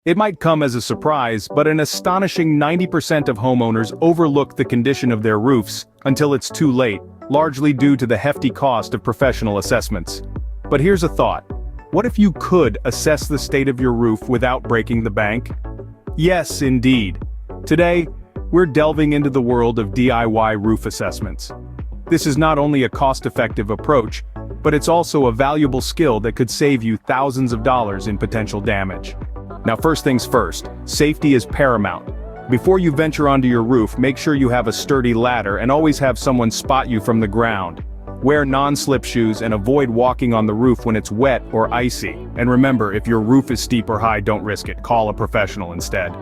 It might come as a surprise, but an astonishing 90% of homeowners overlook the condition of their roofs until it's too late, largely due to the hefty cost of professional assessments. But here's a thought. What if you could assess the state of your roof without breaking the bank? Yes, indeed. Today, we're delving into the world of DIY roof assessments. This is not only a cost-effective approach, but it's also a valuable skill that could save you thousands of dollars in potential damage. Now, first things first, safety is paramount. Before you venture onto your roof, make sure you have a sturdy ladder and always have someone spot you from the ground. Wear non-slip shoes and avoid walking on the roof when it's wet or icy. And remember, if your roof is steep or high, don't risk it. Call a professional instead.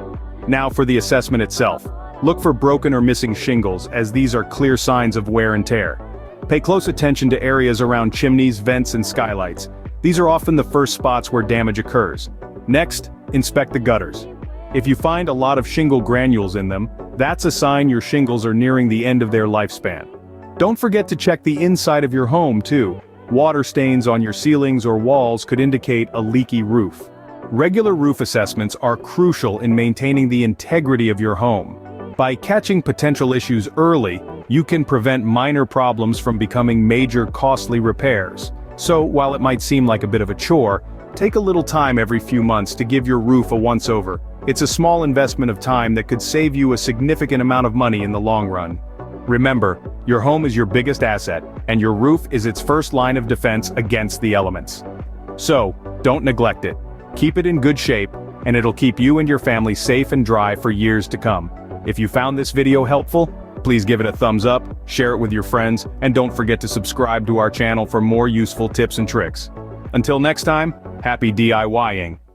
Now for the assessment itself. Look for broken or missing shingles, as these are clear signs of wear and tear. Pay close attention to areas around chimneys, vents, and skylights. These are often the first spots where damage occurs. Next, inspect the gutters. If you find a lot of shingle granules in them, that's a sign your shingles are nearing the end of their lifespan. Don't forget to check the inside of your home too. Water stains on your ceilings or walls could indicate a leaky roof. Regular roof assessments are crucial in maintaining the integrity of your home. By catching potential issues early, you can prevent minor problems from becoming major costly repairs. So, while it might seem like a bit of a chore, take a little time every few months to give your roof a once-over. It's a small investment of time that could save you a significant amount of money in the long run. Remember, your home is your biggest asset, and your roof is its first line of defense against the elements. So, don't neglect it. Keep it in good shape, and it'll keep you and your family safe and dry for years to come. If you found this video helpful, please give it a thumbs up, share it with your friends, and don't forget to subscribe to our channel for more useful tips and tricks. Until next time, happy DIYing!